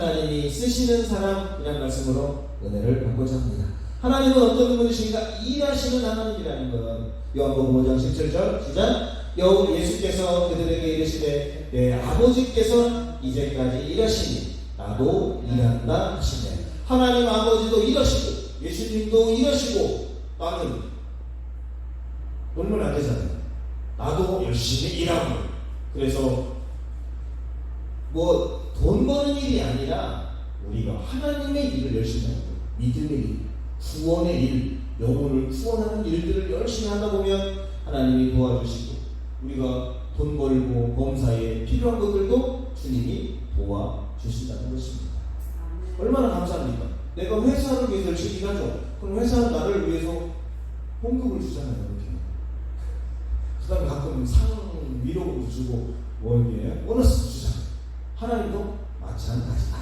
하나님이 쓰시는 사람이라는 말씀으로 은혜를 받고자 합니다. 하나님은 어떤 분이신가? 일하시는 하나님이라는 것. 요한복음 5장 17절 시작. 예수께서 그들에게 이르시되 내 아버지께서 이제까지 일하시니 나도 일한다 하시네. 하나님 아버지도 일하시고 예수님도 일하시고 나는 놀면 안 되잖아요. 나도 열심히 일하고. 그래서 뭐 돈 버는 일이 아니라 우리가 하나님의 일을 열심히 하는 거예요. 믿음의 일, 구원의 일, 영혼을 구원하는 일들을 열심히 하다 보면 하나님이 도와주시고 우리가 돈 벌고 범사에 필요한 것들도 주님이 도와주신다는 것입니다. 얼마나 감사합니까? 내가 회사를 위해서 열심히 일하죠. 그럼 회사는 나를 위해서 봉급을 주잖아요. 이렇게. 그 다음에 가끔 상 위로금도 주고 월급에 보너스 주잖아요. 하나님도 마찬가지다.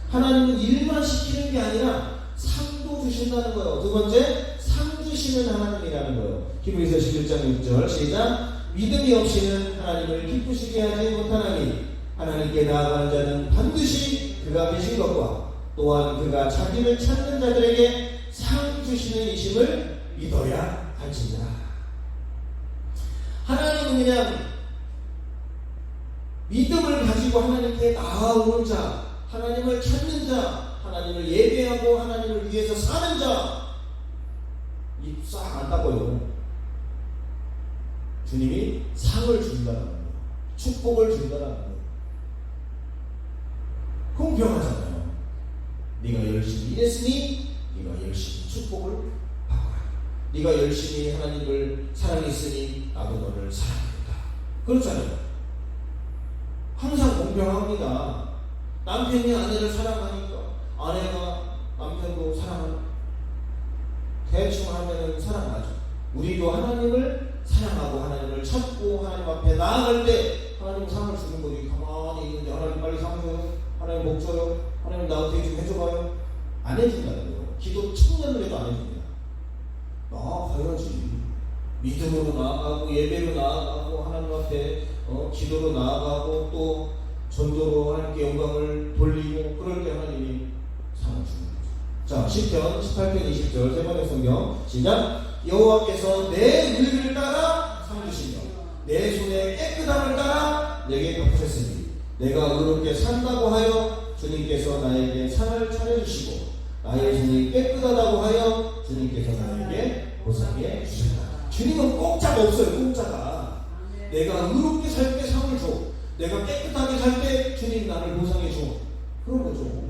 하나님은 일만 시키는 게 아니라 상도 주신다는 거예요. 두 번째, 상 주시는 하나님이라는 거예요. 히브리서 11장 6절 시작. 믿음이 없이는 하나님을 기쁘시게 하지 못하나니 하나님께 나아가는 자는 반드시 그가 계신 것과 또한 그가 자기를 찾는 자들에게 상 주시는 이심을 믿어야 할지니라. 하나님은 그냥 믿음을 가지고 하나님께 나아오는 자, 하나님을 찾는 자, 하나님을 예배하고 하나님을 위해서 사는 자, 입 싹 안 닦아요. 주님이 상을 준다는 거예요. 축복을 준다는 거예요. 공평하잖아요. 네가 열심히 일했으니 네가 열심히 축복을 받아라. 네가 열심히 하나님을 사랑했으니 나도 너를 사랑한다. 그렇잖아요. 항상 공평합니다. 남편이 아내를 사랑하니까 아내가 남편도 사랑합니다. 대충 하면은 사랑하죠. 우리도 하나님을 사랑하고 하나님을 찾고 하나님 앞에 나아갈 때 하나님 상을 주는 거지. 가만히 있는데 하나님 빨리 상 줘요. 하나님 목 줘요. 하나님 나한테 좀 해줘봐요. 안 해준다는 거예요. 기도 청년을 해도 안 해줍니다. 나아가야지. 믿음으로 나아가고 예배로 나아가고 하나님 앞에 기도로 나아가고 또 전도로 하나님께 영광을 돌리고 그럴 때 하나님이 상을 주는 거죠. 자, 시편 18편 20절 세 번의 성경 시작. 여호와께서 내 의를 따라 상 주시며 내 손의 깨끗함을 따라 내게 갚으셨으니 내가 의롭게 산다고 하여 주님께서 나에게 상을 차려주시고 나의 손이 깨끗하다고 하여 주님께서 나에게 보상해 주신다. 주님은 공짜가 없어요. 공짜가. 내가 의롭게 살 때 상을 줘. 내가 깨끗하게 살 때 주님 나를 보상해 줘. 그런 거죠.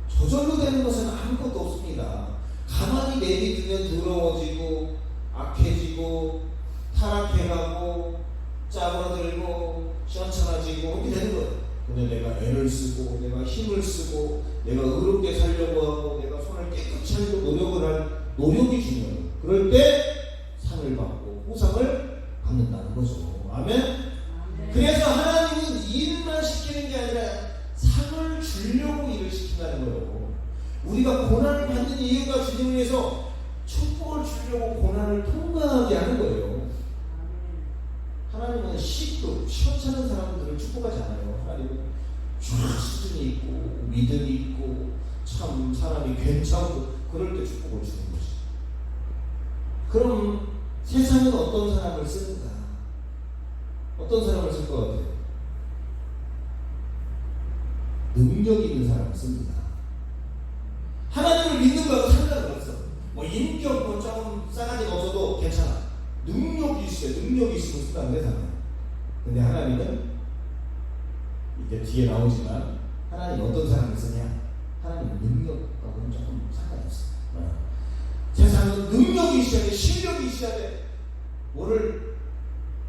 저절로 되는 것은 아무것도 없습니다. 가만히 내비두면 더러워지고 악해지고 타락해가고 짜부러들고 시원찮아지고 이렇게 되는 거예요. 근데 내가 애를 쓰고 내가 힘을 쓰고 내가 의롭게 살려고 하고 내가 손을 깨끗이 하려고 노력을 할 노력이 중요해요. 그럴 때 상을 받고 보상을 받는다는 거죠. 아멘? 그래서 하나님은 일만 시키는 게 아니라 상을 주려고 일을 시킨다는 거예요. 우리가 고난을 받는 이유가 주님을 위해서 축복을 주려고 고난을 통과하게 하는 거예요. 하나님은 시급, 시원찮은 사람들을 축복하지 않아요. 하나님은 수준이 있고 믿음이 있고 참 사람이 괜찮고 그럴 때 축복을 주는 거죠. 그럼 세상은 어떤 사람을 쓰는가? 어떤 사람을 쓸 것 같아요? 능력 있는 사람을 씁니다. 하나님을 믿는 거하고 상관없어. 뭐 인격 뭐 조금 싸가지가 없어도 괜찮아. 능력이 있어요. 능력이 있으면 쓰면 안 되잖아요. 근데 하나님은 이제 뒤에 나오지만 하나님 어떤 사람을 쓰냐? 하나님은 능력하고는 조금 상관이 없어요. 세상은 능력이 있어야 돼. 실력이 있어야 돼. 뭐를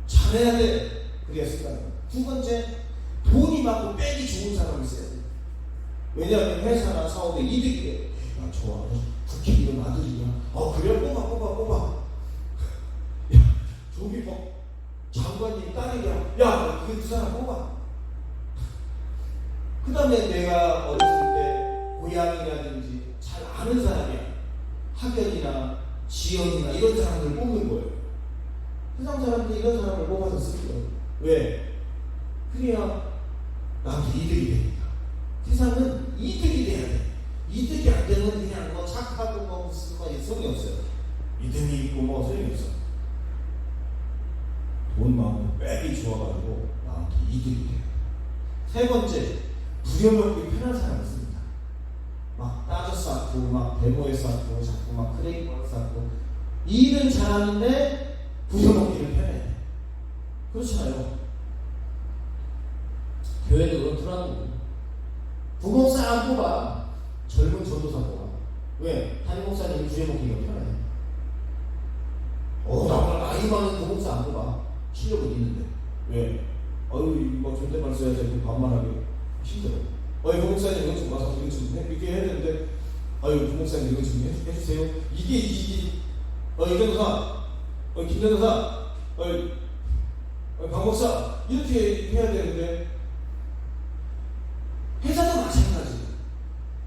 잘해야 돼. 그래야 쓸까? 두 번째, 돈이 많고 빼기 좋은 사람을 써야 돼. 왜냐하면 회사나 사업에 이득이 돼. 야, 좋아. 국회의원 아들이야. 그래? 뽑아. 야, 저기 장관님 딸이야. 야, 그 사람 뽑아. 그 다음에 내가 어렸을 때 고향이라든지 잘 아는 사람이야. 학연이나 지연이나 이런 사람들을 뽑는 거예요. 세상 사람들이 이런 사람을 뽑아서 쓰는 거예요. 왜? 그래야 나한테 이득이 되니까. 세상은 이득이 돼야 돼. 이득이 안 되면 그냥 뭐 착하고 뭐 무슨 거 소용이 없어요. 믿음이 있고 뭐 소용이 없어. 돈 많고 빽이 좋아가지고 나한테 이득이 돼. 세 번째, 부려먹기 편한 사람을 씁니다. 막 따져 쌓고 막 데모에 쌓고 자꾸 막 크레이커를 쌓고 일은 잘하는데 부려먹기를 편해. 그렇잖아요. 교회도 그렇더라고. 부목사 안 뽑아. 젊은 전도사 뽑아. 왜? 담임 목사님이 부려먹기가 편해. 나 나이 많은 부목사 안 뽑아. 실력은 있는데. 왜? 막 존댓말 써야지. 반말하게 힘들어. 부목사님 이거 좀 와서 이거 좀 이렇게 해야 되는데 부목사님 이거 좀 해주세요. 이게 이전도사 김전도사 박목사 이렇게 해야 되는데 회사도 마찬가지.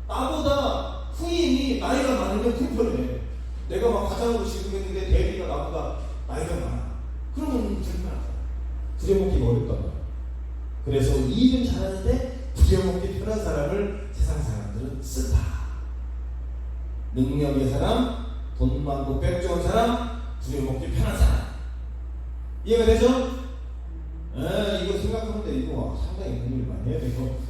나보다 후임이 나이가 많으면 불편해. 내가 막 과장으로 지급했는데 대리가 나보다 나이가 많아. 그러면 불편하다. 부려먹기가 어렵단 말이야. 그래서 일은 잘하는데 부려먹기 편한 사람을 세상 사람들은 쓴다. 능력의 사람, 돈 많고 백 좋은 사람, 부려먹기 편한 사람. 이해가 되죠? 이거 생각하면 돼. 이거 상당히 고민을 많이 해야 되고.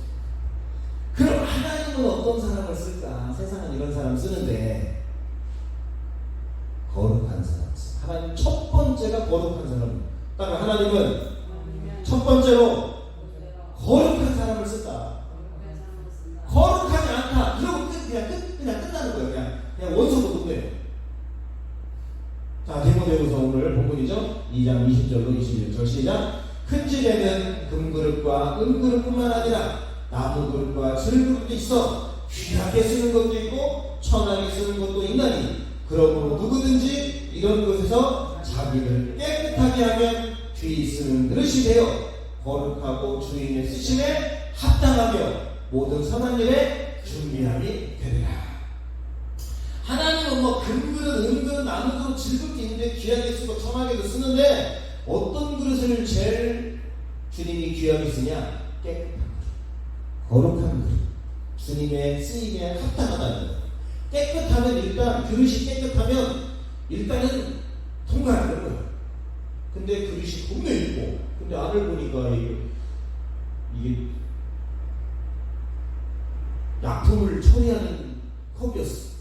그럼 하나님은 어떤 사람을 쓸까? 세상은 이런 사람 쓰는데 거룩한 사람 써. 하나님 첫 번째가 거룩한 사람. 그러니까 하나님은 첫 번째로 거룩한 사람을 쓴다. 거룩하지 않다. 이러고 그냥 끝나는 거예요. 그냥 원소도 끝내요. 자, 디모데후서 오늘 본문이죠. 2장 20절로 21절 시작. 큰 집에는 금그릇과 은그릇뿐만 아니라 나무그릇과 질그릇도 있어 귀하게 쓰는 것도 있고 천하게 쓰는 것도 있나니 그러므로 누구든지 이런 것에서 자기를 깨끗하게 하면 귀 쓰는 그릇이 되어 거룩하고 주인의 쓰심에 합당하며 모든 선한 일에 준비함이 되리라. 하나님은 뭐 금그릇, 은그릇, 나무그릇, 질그릇도 있는데 귀하게 쓰고 천하게도 쓰는데 어떤 그릇을 제일 주님이 귀하게 쓰냐? 깨끗한 그릇, 거룩한 그릇, 주님의 쓰임에 합당하다는 거예요. 깨끗하면 일단 그릇이 깨끗하면 일단은 통과하는 거예요. 근데 그릇이 분명히 있고 근데 안을 보니까 이게 약품을 처리하는 컵이었어.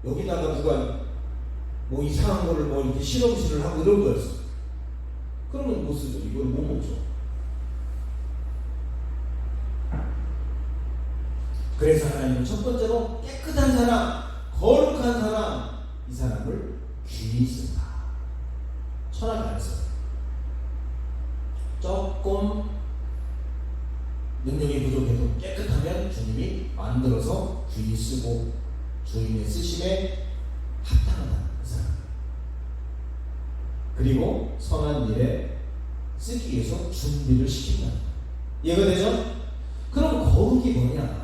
여기다가 누가 뭐 이상한 거를 뭐 이렇게 실험실을 하고 이런 거였어. 그러면 못 쓰죠. 이걸 못 먹죠. 그래서 하나님은 첫 번째로 깨끗한 사람, 거룩한 사람, 이 사람을 귀히 쓴다. 천하게 안 써요. 조금 능력이 부족해도 깨끗하면 주님이 만들어서 귀히 쓰고 주인의 쓰심에 합당하다. 그 사람. 그리고 선한 일에 쓰기 위해서 준비를 시킨다. 이해가 되죠? 그럼 거룩이 뭐냐?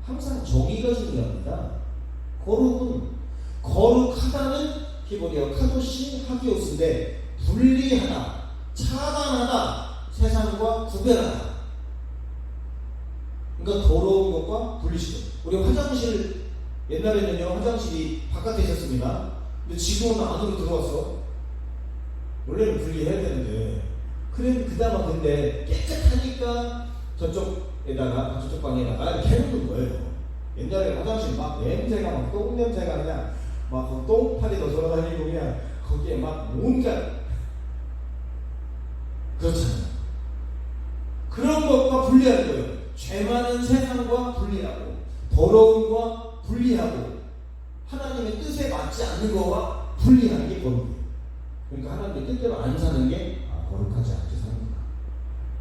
항상 정의가 중요합니다. 거룩하다는 기본이요. 카도시 하기오스인데 분리하다, 차단하다, 세상과 구별하다. 그러니까 더러운 것과 분리시켜. 우리 화장실 옛날에는요 화장실이 바깥에 있었습니다. 근데 지금은 안으로 들어왔어. 원래는 분리해야 되는데 그나마 근데 깨끗하니까 저쪽에다가 저쪽 방에다가 이렇게 해놓는 거예요. 옛날에 화장실 막 냄새가 막 똥 냄새가 그냥 막 똥파리도 돌아다니고 그냥 거기에 막 뭔가 그렇잖아요. 그런 것과 분리하는 거예요. 죄 많은 세상과 분리하고 더러움과 분리하고 하나님의 뜻에 맞지 않는 것과 분리하는 게 거룩이에요. 그러니까 하나님의 뜻대로 안 사는 게 거룩하지 않게 사는 거다.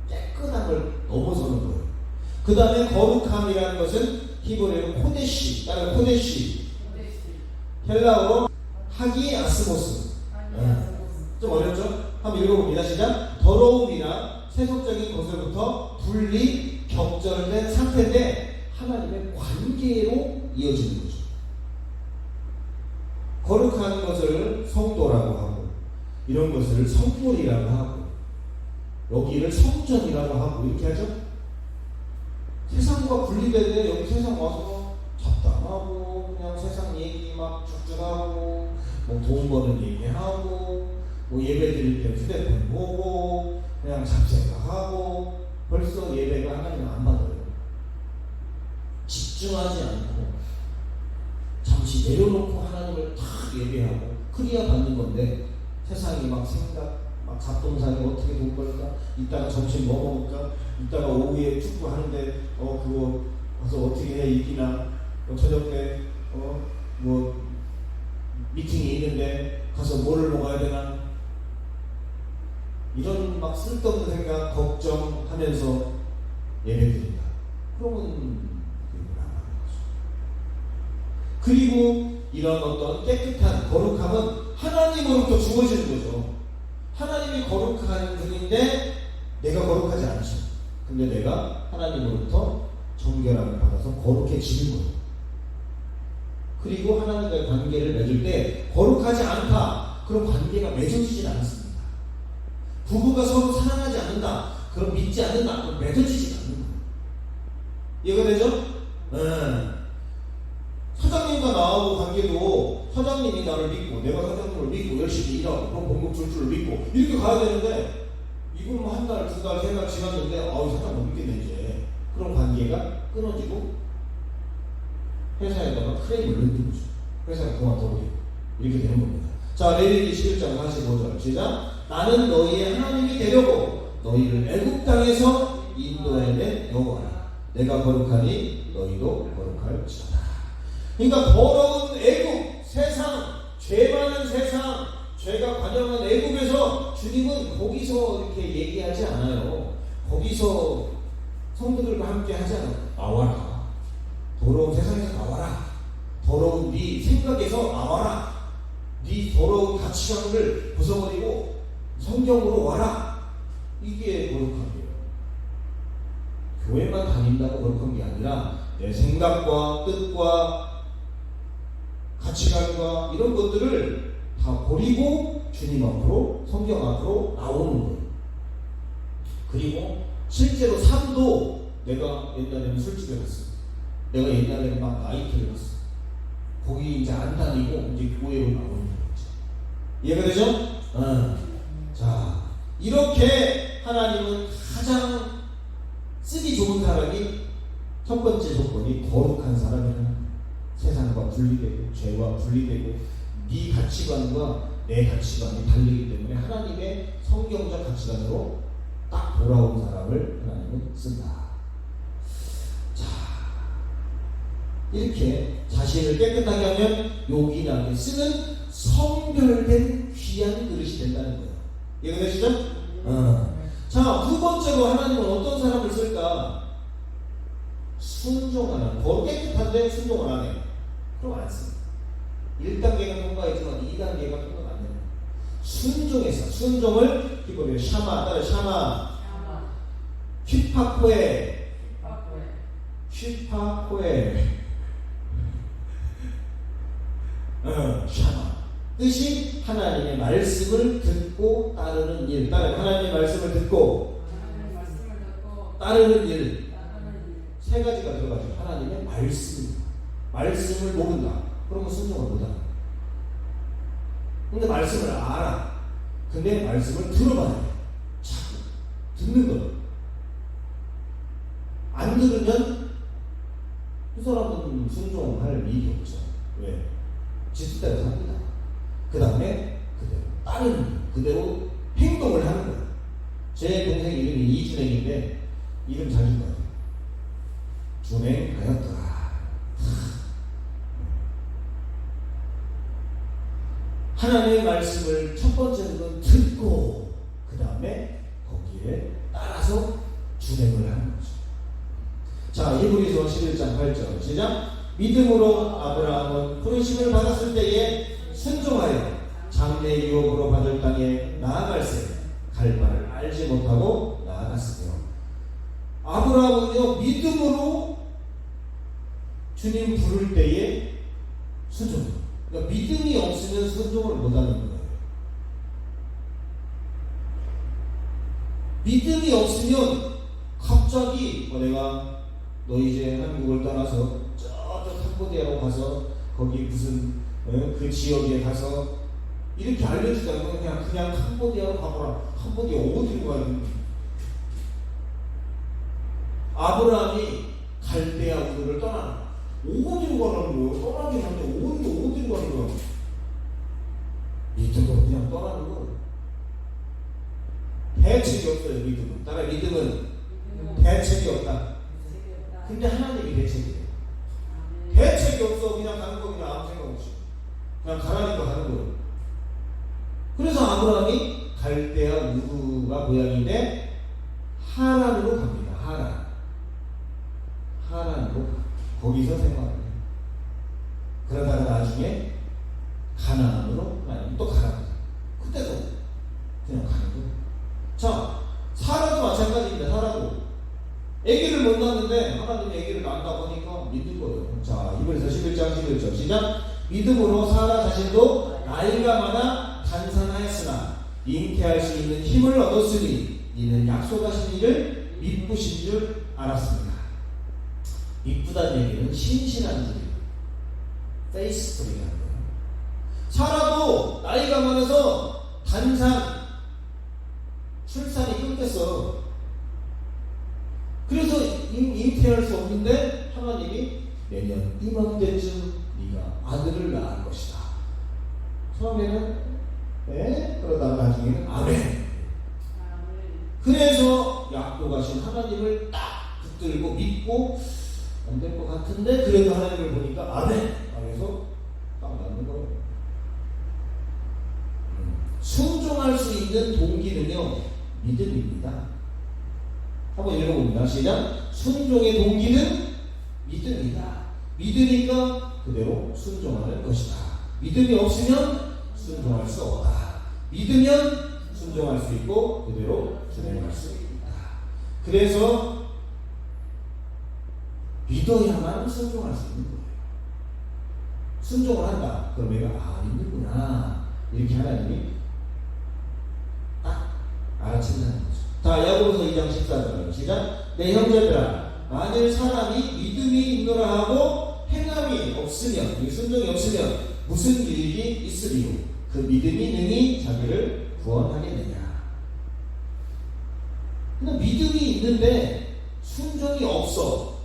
깨끗한 걸 넘어서는 거예요. 그 다음에 거룩함이라는 것은 히브리어로 코데시, 다른 코데시, 헬라어로 하기아스모스. 좀 어렵죠? 한번 읽어봅니다. 시작. 더러움이나 세속적인 것으로부터 분리, 격절된 상태인데 하나님의 관계로 이어지는 거죠. 거룩한 것을 성도라고 하고 이런 것을 성물이라고 하고 여기를 성전이라고 하고 이렇게 하죠. 세상과 분리되는데 여기 세상 와서 잡담하고 그냥 세상 얘기 막 쭉쭉 하고 뭐 돈 버는 얘기하고 뭐 예배 드릴 때 휴대폰 보고 그냥 잡생각하고 벌써 예배가 하나님 안 받아요. 집중하지 않고 잠시 내려놓고 하나님을 탁 예배하고 그래야 받는 건데 세상이 막 생각 막 잡동사니 어떻게 돈 벌까? 이따가 점심 뭐 먹을까? 이따가 오후에 축구 하는데 그거 가서 어떻게 해 이기나? 저녁 때 뭐 미팅이 있는데 가서 뭐를 먹어야 되나? 이런 막 쓸데없는 생각, 걱정하면서 예배드린다. 그러면 그걸 안 하는 거죠. 그리고 이런 어떤 깨끗한 거룩함은 하나님으로부터 주어지는 거죠. 하나님이 거룩한 분인데 내가 거룩하지 않죠. 근데 내가 하나님으로부터 정결함을 받아서 거룩해지는 거예요. 그리고 하나님과의 관계를 맺을 때 거룩하지 않다. 그런 관계가 맺어지지 않습니다. 부부가 서로 사랑하지 않는다. 그럼 믿지 않는다. 그럼 맺어지지 않는 거예요. 이해가 되죠? 사장님과 나하고 관계도 사장님이 나를 믿고 내가 사장님을 믿고 열심히 일하고 그럼 봉급 줄 줄 믿고 이렇게 가야 되는데 이건 뭐 한 달, 두 달, 세 달 지났는데 사장 못 믿겠네 이제. 그런 관계가 끊어지고 회사에다가 크레임을 넣는 거죠. 회사가 그만둬버리고 이렇게 되는 겁니다. 자, 레위기 11장 45절 시작. 나는 너희의 하나님이 되려고 너희를 애굽 땅에서 인도해낸 여호와라. 내가 거룩하니 너희도 거룩할지어다. 그러니까 더러운 애굽, 세상, 죄 많은 세상, 죄가 관영한 애굽에서 주님은 거기서 이렇게 얘기하지 않아요. 거기서 성도들과 함께 하지 않아요. 나와라. 더러운 세상에서 나와라. 더러운 네 생각에서 나와라. 네 더러운 가치관을 부숴버리고 성경으로 와라. 이게 거룩함이에요. 교회만 다닌다고 거룩한 게 아니라 내 생각과 뜻과 가치관과 이런 것들을 다 버리고 주님 앞으로 성경 앞으로 나오는 거예요. 그리고 실제로 삶도 내가 옛날에는 술집에 갔어요. 내가 옛날에는 막 나이트를 갔어. 거기 이제 안 다니고 이제 교회로 나오는 거죠. 이해가 되죠? 자, 이렇게 하나님은 가장 쓰기 좋은 사람이 첫 번째 조건이 거룩한 사람이라. 세상과 분리되고 죄와 분리되고 네 가치관과 내 가치관이 달리기 때문에 하나님의 성경적 가치관으로 딱 돌아온 사람을 하나님은 쓴다. 이렇게 자신을 깨끗하게 하면 요긴하게 쓰는 성별된 귀한 그릇이 된다는 거예요. 이해되시죠? 자, 두 번째로 하나님은 어떤 사람을 쓸까? 순종하는, 깨끗한데 순종을 안 해요. 그럼 안 씁니다. 1단계가 통과했지만 2단계가 통과가 안 돼요. 순종해서, 순종을 히브리어 샤마, 따라 샤마. 휘파코에 샤마. 뜻이 하나님의 말씀을 듣고 따르는 일. 하나님의 말씀을 듣고 따르는 일. 세 가지가 들어가죠. 하나님의 말씀을 모른다. 그러면 순종을 못한다. 근데 말씀을 알아. 근데 말씀을 들어봐야 돼. 자꾸 듣는 거예요. 안 들으면 그 사람은 순종할 일이 없죠. 왜? 지수대로 삽니다. 그 다음에 그대로 따르는 거예요. 그대로 행동을 하는 거예요. 제 동생 이름이 이준행인데 이름 잘 준 것 같아요. 준행하였더라. 하나님의 말씀을 첫 번째는 듣고 그 다음에 거기에 따라서 준행을 하는 거죠. 자, 히브리서 11장 8절 시작. 믿음으로 아브라함은 부르심을 받았을 때에 순종하여 장래 유업으로 받을 땅에 나아갈새 갈 바를 알지 못하고 나아갔으며. 아브라함은요 믿음으로 주님 부를 때에 순종. 그러니까 믿음이 없으면 순종을 못하는 거예요. 믿음이 없으면 갑자기 내가 너 이제 한국을 떠나서 저쪽 캄보디아로 가서 거기 무슨 그 지역에 가서 이렇게 알려주지 않고 그냥 캄보디아로 가보라. 캄보디아 어디로 가는 거야? 아브라함이 갈대아 우르를 떠나는 어디로 가는 거예요? 떠나긴 한데 어디로 가는 거야? 믿음으로 그냥 떠나는 거예요. 대책이 없어요. 믿음은. 따라 믿음은 대책이 없다. 근데 하나님이 대책이에요. 대책이 없어. 그냥 가는 거 그냥 아무 생각 없이 그냥 가라니까 가는 거예요. 그래서 아브라함이 갈대아 우르가 고향인데 하란으로 갑니다. 하란으로 거기서 생활해요. 그러다가 나중에 가나안으로 또 가라. 그때도 그냥 가는 거예요. 자, 사라도 마찬가지입니다. 사라도 아기를 못 낳는데 하나님이 아기를 낳는다고 하니까 믿는 거예요. 자, 이번에서 11장 11절 시작. 믿음으로 사라 자신도 나이가 많아 단산하였으나 잉태할 수 있는 힘을 얻었으니 이는 약속하신 이를 믿으신 줄 알았습니다. 믿부다는 얘기는 신실한 일이에요. 페이스풀이라는 거예요. 사라도 나이가 많아서 출산이 끊겼어. 그래서 잉태할 수 없는데 하나님이 내년 이맘때쯤 네가 아들을 낳을 것이다. 처음에는 네, 그러다가 나중에는 아멘. 그래서 약속하신 하나님을 딱 붙들고 믿고 안 될 것 같은데 그래도 하나님을 보니까 아멘. 그래서 딱 낳는 거예요. 순종할 수 있는 동기는요 믿음입니다. 한번 읽어봅니다. 시작. 순종의 동기는 믿음이다. 믿으니까 그대로 순종하는 것이다. 믿음이 없으면 순종할 수 없다. 믿으면 순종할 수 있고 그대로 진행할 수 있다. 그래서 믿어야만 순종할 수 있는 거예요. 순종을 한다. 그럼 내가 믿는구나. 이렇게 하나님이 딱 알아챈다는 거죠. 자, 야고보서 2장 14절 시작. 내 형제들아, 만일 사람이 믿음이 있노라 하고 행함이 없으면, 순종이 없으면 무슨 일이 있으리요? 그 믿음이 능히 자기를 구원하겠느냐. 근데 믿음이 있는데 순종이 없어.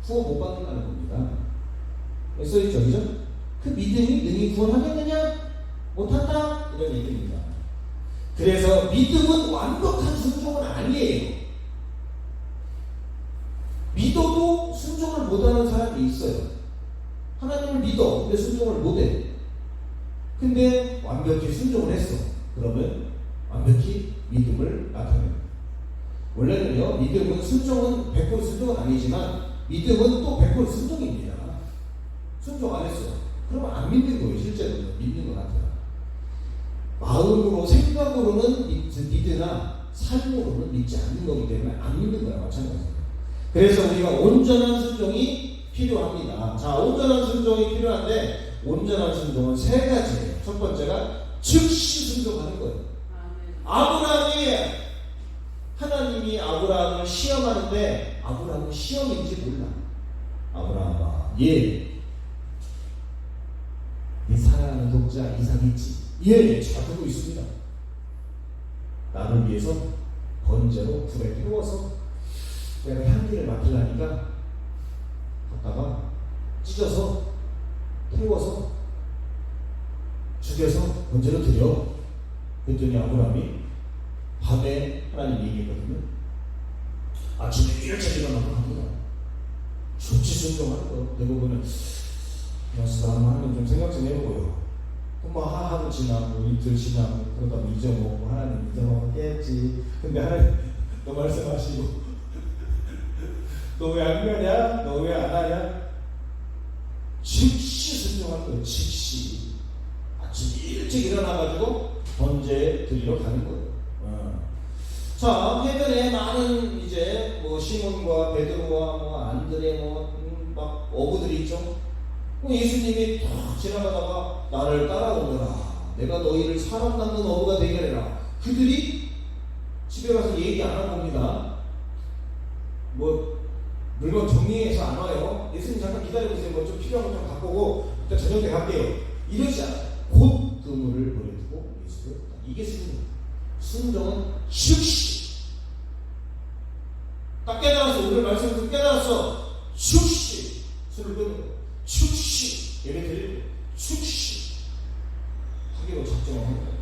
구원 못 받는다는 겁니다. 써있죠, 그죠? 그 믿음이 능히 구원하겠느냐? 못한다? 이런 얘기입니다. 그래서 믿음은 완벽한 순종은 아니에요. 믿어도 순종을 못하는 사람이 있어요. 하나님을 믿어. 근데 순종을 못해. 근데 완벽히 순종을 했어. 그러면 완벽히 믿음을 나타내요. 원래는요, 믿음은 순종은 100% 순종은 아니지만 믿음은 또 100% 순종입니다. 순종 안 했어. 그러면 안 믿는 거예요. 실제로는 믿는 것 같아요. 마음으로 생각으로는 믿으나 삶으로는 믿지 않는 거기 때문에 안 믿는 거야. 마찬가지예요. 그래서 우리가 온전한 순종이 필요합니다. 자, 온전한 순종이 필요한데 온전한 순종은 세 가지예요. 첫 번째가 즉시 순종하는 거예요. 하나님이 아브라함을 시험하는데 아브라함은 시험인지 몰라. 아브라함아, 네 사랑하는 독자 이삭 있지? 잘 듣고 있습니다. 나를 위해서 번제로 불에 태워서 내가 향기를 맡으려니까 갖다가 찢어서 태워서 죽여서 번제로 드려. 그랬더니 아브라함이 밤에 하나님 얘기했거든요. 아침에 일찍 일어나고 합니다. 좋지 순종하는 거. 대부분은 그래서 하나님 좀 생각 좀 해보고요. 하루 지나고 이틀 지나고 그러다 잊어먹고 하나님 잊어먹겠지. 근데 하나님 너 말씀하시고 너 왜 안 가냐? 너 왜 안 하냐? 즉시 순종하는 거예요. 즉시 아침 일찍 일어나가지고 번제 드리러 가는 거예요. 자, 해변에 많은 이제 시몬과 베드로와 안드레 막 어부들이 있죠. 예수님이 탁 지나가다가 나를 따라오너라. 내가 너희를 사람 낚는 어부가 되게 하리라. 그들이 집에 가서 얘기 안 한 겁니다. 물건 정리해서 안 와요. 예수님 잠깐 기다려보세요. 뭐 좀 필요한 거 좀 갖고 오고 일단 저녁 때 갈게요. 이러지 않아요. 곧 그물을 버려두고 예수를 이게 순종은 즉시 딱 깨달았어. 오늘 말씀에서 깨달았어. 즉시 술을 끊는 거예요. 즉시 예배 드리고 즉시 하기로 작정을 한 거예요.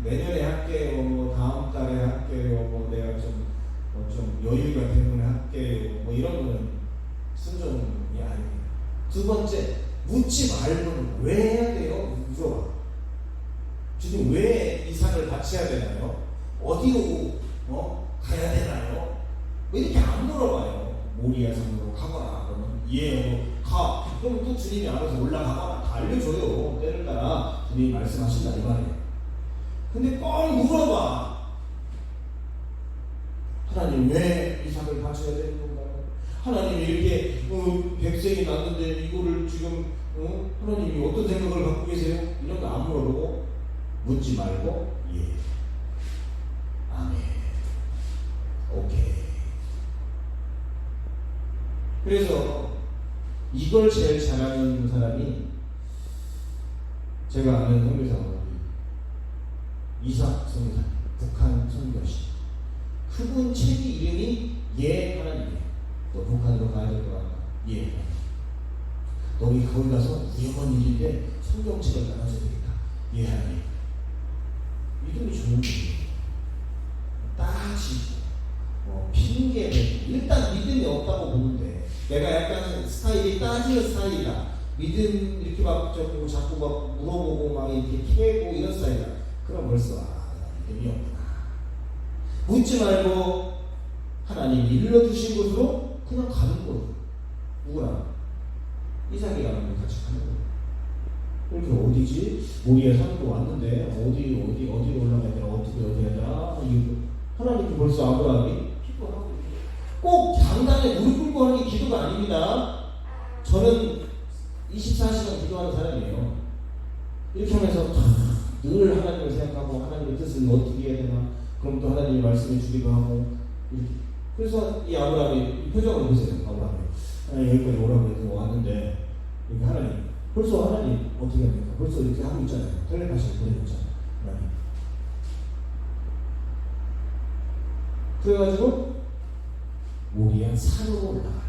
내년에 할게요. 뭐 다음 달에 할게요. 뭐 내가 좀 여유가 때문에 할게요. 뭐 이런 거는 순종이 아니에요. 두 번째, 묻지 말고는 왜 해야 돼요? 물어봐. 주님 왜 이 상을 바쳐야 되나요? 어디로 가야 되나요? 왜 이렇게 안 물어봐요? 모리아 산으로 가거나 그러면 예, 가. 그럼 또 주님이 알아서 올라가거나 다 알려줘요. 때를 따라 주님이 말씀하신다 이 말이에요. 근데 꼭 물어봐. 하나님 왜 이 상을 바쳐야 되는 건가요? 하나님이 이렇게 백성이 났는데 이거를 지금 하나님이 어떤 생각을 갖고 계세요? 이런 거 안 물어보고 묻지 말고 예, 아멘, 오케이. 그래서 이걸 제일 잘하는 사람이 제가 아는 선교사가 이삭 선교사, 북한 선교시. 그분 책이 이름이 예 하나님이에요. 너 북한으로 가야 될 것 같다. 예. 너희 거기 가서 위험한 일인데 성경책을 나눠줘야 되겠다. 예 하나님. 이름이 좋은 분이에요. 따지고 핑계 대고 일단 믿음이 없다고 보는데 내가 약간 스타일이 따지는 스타일이다. 믿음 이렇게 막 자꾸 막 물어보고 막 이렇게 캐고 이런 스타일이다. 그럼 벌써 믿음이 없구나. 묻지 말고 하나님이 일러주신 곳으로 그냥 가는 거예요. 누구랑? 이삭이랑 같이 가는 거예요. 이렇게 어디지? 모리아 산으로 왔는데 어디로 올라가야 되나? 어떻게 해야 되나? 하나님이 벌써 아브라함이 기도하고 꼭 당당히 무릎 꿇고 하는 게 기도가 아닙니다. 저는 24시간 기도하는 사람이에요. 이렇게 하면서 늘 하나님을 생각하고 하나님의 뜻을 어떻게 해야 되나? 그럼 또 하나님이 말씀해 주기도 하고 이렇게. 그래서 이 아브라함이 이 표정을 보세요. 아브라함이 여기까지 오라고 해서 왔는데 이렇게 하나님 벌써 하나님 어떻게 합니까? 벌써 이렇게 하고 있잖아요. 텔레파시를 보내고 있잖아요. 하나님. 그래가지고 모리아 산으로 올라가라.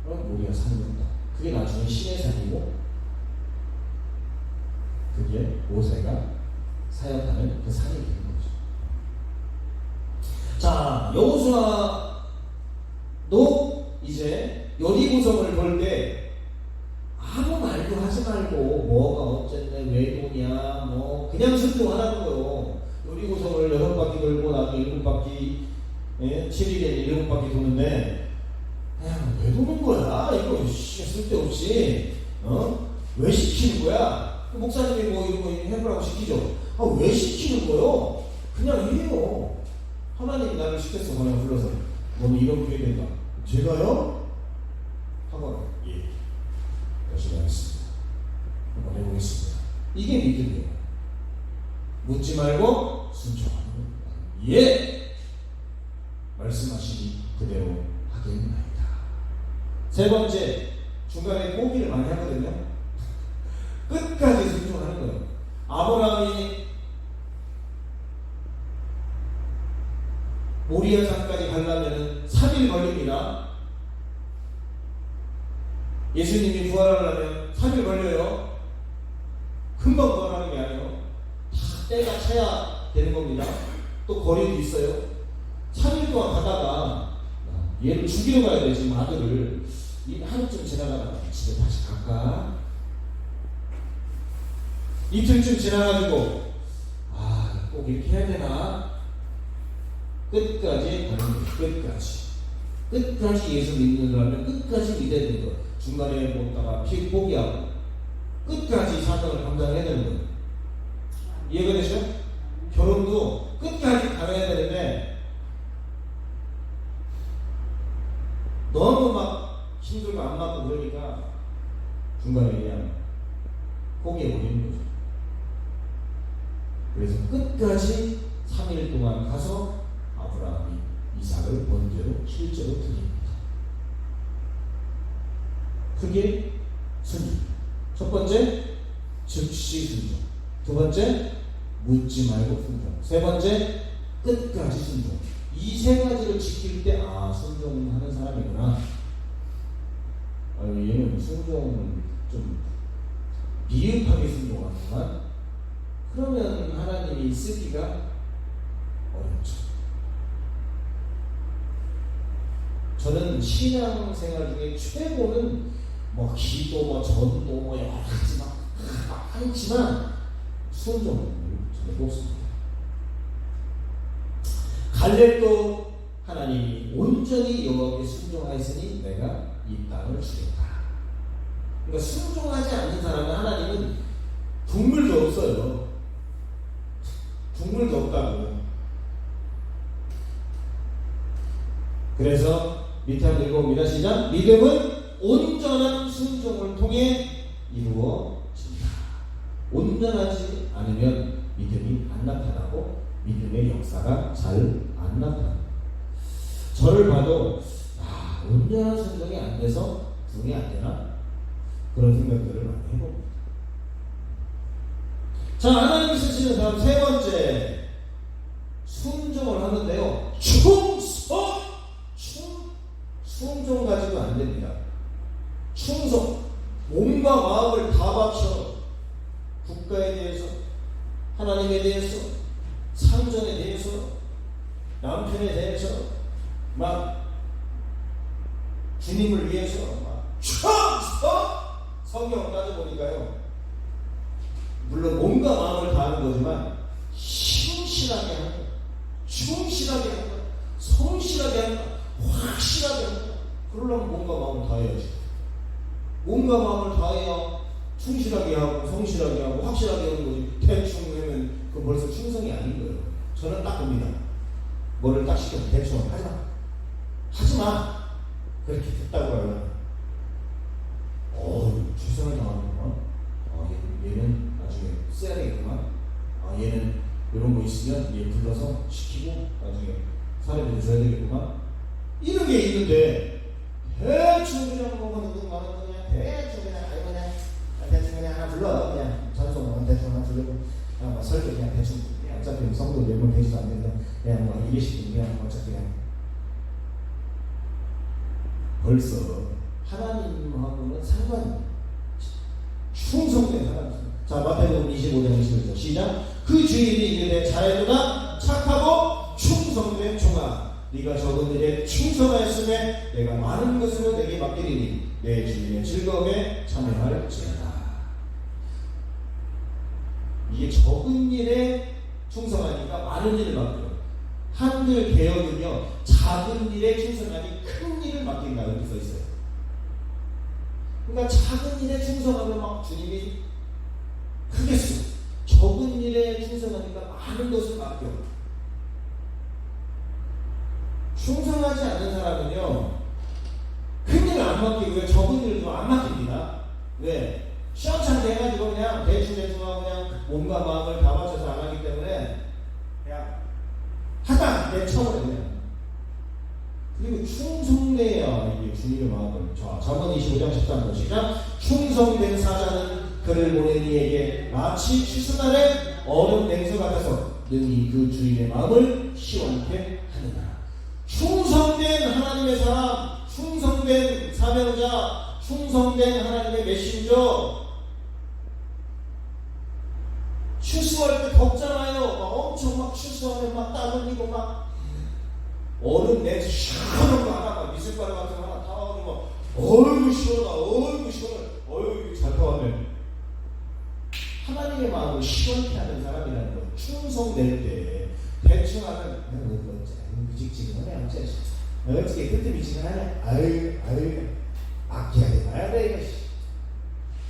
그럼 모리아 산으로 올라가. 그게 나중에 신의 산이고 그게 모세가 사역하는 그 산이 되는 거죠. 자, 여호수아도 이제 여리고성을 볼 때 아무 말도 하지 말고 뭐가 어쨌네 왜 도냐 뭐 그냥 순종하라는 거요. 여리고성을 6바퀴 돌고 나중에 7바퀴 7일에 7바퀴 도는데 왜 도는 거야? 이거 쓸데없이 왜 시키는 거야? 목사님이 뭐 이런 거 해보라고 시키죠. 왜 시키는 거요? 그냥 해요. 하나님이 나를 시켰어. 그냥 불러서 너는 이런 교회 된다. 제가요? 하거나 예, 열심히 하겠습니다. 한번 해보겠습니다. 이게 믿음이에요. 묻지 말고 순종하는 거예요. 예, 말씀하시니 그대로 하겠나이다. 세 번째, 중간에 포기를 많이 하거든요. 끝까지 순종하는 거예요. 아브라함이 모리아 산까지 가려면 3일 걸립니다. 예수님이 부활하려면 3일 걸려요. 금방 부활하는 게 아니에요. 다 때가 차야 되는 겁니다. 또 거리도 있어요. 3일 동안 가다가 얘를 죽이러 가야 돼. 지금 아들을 하루쯤 지나가다가 집에 다시 갈까? 이틀쯤 지나가지고 꼭 이렇게 해야 되나? 끝까지 가는 거예요. 끝까지 예수 믿는다면 끝까지 믿어야 되는 거예요. 중간에 못다가 포기하고 끝까지 사명을 감당해야 되는 거예요. 이해가 되시죠? 결혼도 끝까지 가야 되는데 너무 막 힘들고 안 맞고 그러니까 중간에 그냥 포기해버리는 거죠. 그래서 끝까지 3일 동안 가서 아브라함이 이삭을 번제로 실제로 드립니다. 그게 순종. 첫 번째, 즉시 순종. 두 번째, 묻지 말고 순종. 세 번째, 끝까지 순종. 이 세 가지를 지킬 때, 아, 순종하는 사람이구나. 얘는 순종을 좀 미흡하게 순종하지만, 그러면 하나님이 쓰기가 어렵죠. 저는 신앙생활 중에 최고는 뭐 기도, 전도, 여러 가지 막 많지만 순종을 저는 뽑습니다. 갈렙도 하나님이 온전히 여호와께 순종하였으니 내가 이 땅을 주겠다. 그러니까 순종하지 않는 사람은 하나님은 국물도 없어요. 국물도 없다고. 그래서 밑에 한번 읽어봅니다. 시작. 믿음은 온전한 순종을 통해 이루어진다. 온전하지 않으면 믿음이 안 나타나고 믿음의 역사가 잘 안 나타납니다. 저를 봐도 온전한 순종이 안 돼서 부흥이 안 되나? 그런 생각들을 많이 해봅니다. 자, 하나님이 쓰시는 사람 세 번째, 순종을 하는데요. 순종 가지고 안 됩니다. 충성, 몸과 마음을 다 바쳐 국가에 대해서, 하나님에 대해서, 상전에 대해서, 남편에 대해서, 막 주님을 위해서 막 성경을 따져보니까요, 물론 몸과 마음을 다하는 거지만 신실하게 하는 거야, 충실하게 하는 거야, 성실하게 하는 거야, 확실하게 하는 거야. 그러려면 몸과 마음을 다해야지. 몸과 마음을 다해야 충실하게 하고 성실하게 하고 확실하게 하는 거지. 대충 하면 그건 벌써 충성이 아닌 거예요. 저는 딱 봅니다. 뭐를 딱 시켜서 대충 하지마 그렇게 됐다고 해요. 최선을 당하는구만. 얘는 나중에 써야 되겠구만. 얘는 이런 거 있으면 얘 불러서 시키고 나중에 사례를 줘야 되겠구만. 이런 게 있는데 대충 그냥 뭐가 누구 말하는 거냐, 대충 그냥 대충 그냥 하나 불러, 그냥 찬송 대충 하나 부르고 그냥 설교 그냥 대충, 그냥 어차피 성도 몇 명 되지도 않는데 그냥 뭐 200씩 그냥 어차피 그냥. 벌써 하나님하고는 상관이 충성된 사람입니다. 자, 마태복음 25장 21절 시작. 그 주인이 이르되 잘하도다 착하고 충성된 종아, 네가 적은 일에 충성하였으면 내가 많은 것으로 내게 맡기리니 내 주인의 즐거움에 참여할지어다. 이게 적은 일에 충성하니까 많은 일을 맡겨요. 한글 개혁은요, 작은 일에 충성하니 큰 일을 맡긴다 이렇게 써 있어요. 그러니까 작은 일에 충성하면 막 주님이 크게 쓰고, 적은 일에 충성하니까 많은 것을 맡겨. 충성하지 않는 사람은요, 큰 일을 안 맡기고요, 적은 일을 좀 안 맡깁니다. 왜? 시원찮게 해가지고 그냥 대충하고 그냥 몸과 마음을 다 맞춰서 안 하기 때문에 그냥 하다 내쳐버려 그냥. 그리고 충성돼야 이게 주님의 마음을. 자, 잠언 25장 13절 시작. 충성된 사자는 그를 보낸 이에게 마치 추수날의 얼음 냉수 같아서 능히 그 주인의 마음을 시원케 하느니라. 충성된 하나님의 사람, 충성된 사명자, 충성된 하나님의 메신저. 추수할 때 덥잖아요. 막 엄청 막 추수하면 막 땀 흘리고 막 얼음 내서 시원한 거 하나, 막 미숫가루 같은 거 하나 타오르면 막 어이구 시원하다, 어이구 시원해, 어이구 잘 타왔네. 하나님의 마음을 시원케 하는 사람이라는 거예요. 충성될 때 대충 하면 미직지근하네, 어떻게 그때 미직근하네, 아유 아껴야 돼, 봐야 돼 이거.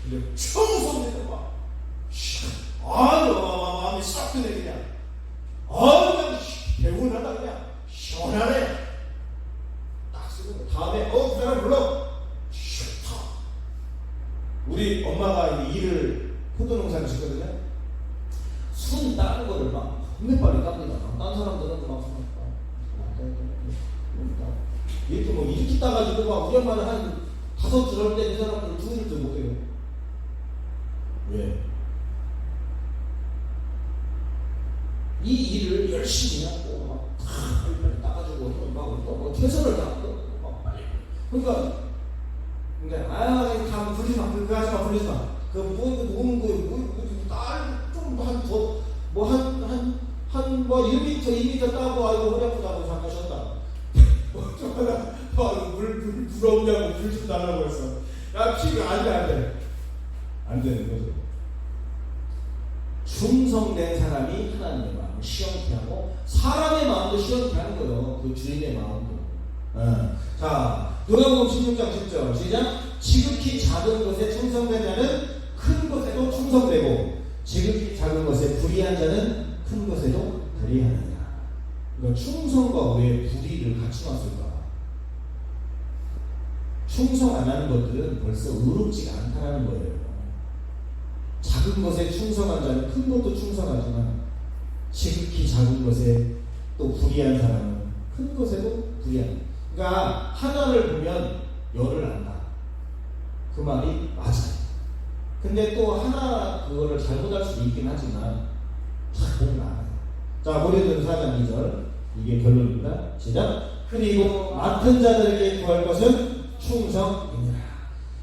근데 충성될 때 막 마음이 싹 드네 그냥. 개운하다 그냥. 시원하네. 딱 쓰고 다음에 그 사람 불러. 싫다. 우리 엄마가 일을 포도농사를 짓거든요. 순 따는 거를 막 hun내빨리 깝니다. 딴 사람들은 막 따가지고 막 우리 엄마는 한 5줄 할 때 그 사람들은 2줄도 못해요. 왜? 이 일을 열심히 하고 막 빨리 따가지고 막 최선을 다하고 막 빨리. 그러니까 다 불리지 마. 그거 하지 마. 불리지 마. 노는 딸좀한뭐 1m, 2m 따고 아이고 허리 아프다고 잠깐 쉬었다. 물 부러우냐고 불 좀 달라고 했어. 야, 피가 안 돼. 안 되는 거죠. 충성된 사람이 하나님의 마음을 시험케 하고 사람의 마음도 시험케 하는 거예요. 그 주인의 마음도. 자, 누가복음 16장 10절 시작. 지극히 작은 것에 충성된 자는 큰 것에도 충성되고 지극히 작은 것에 불의한 자는 큰 것에도 불의하느냐. 그러니까 충성과 왜 불의를 같이 놨을까? 충성 안 하는 것들은 벌써 의롭지가 않다는 거예요. 작은 것에 충성한 자는 큰 것도 충성하지만 지극히 작은 것에 또 불의한 사람은 큰 것에도 불의한. 그러니까 하나를 보면 열을 안다. 그 말이 맞아요. 근데 또 하나 그거를 잘못할 수도 있긴 하지만 잘 보면 알아요. 자, 고린도서 4장 2절 이게 결론입니다. 시작. 그리고 맡은 자들에게 구할 것은 충성이니라.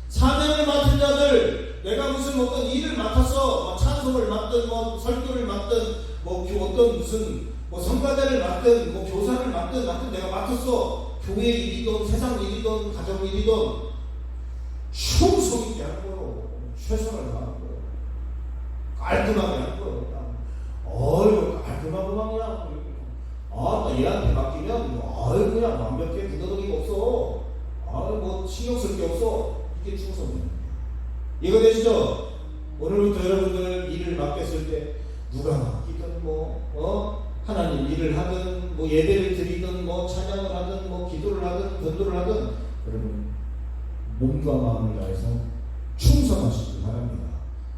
사명을 맡은 자들, 내가 무슨 어떤 일을 맡아서 찬송을 맡든 설교를 맡든 어떤 무슨 성가대를 맡든 교사를 맡든 내가 맡았어. 교회 일이든 세상 일이든 가정 일이든 충성 있게 하는 거예요. 최선을 다하는 거예요. 깔끔하게 하는 거예요. 어이구 깔끔하고 그냥 나 얘한테 맡기면 그냥 완벽해. 부더덕이가 없어. 신경 쓸 게 없어. 이게 충성이에요. 이거 되시죠? 오늘부터 여러분들 일을 맡겼을 때 누가 맡기든 하나님 일을 하든 예배를 드리든 찬양을 하든 기도를 하든 전도를 하든 여러분 몸과 마음을 다해서 충성하시기 바랍니다.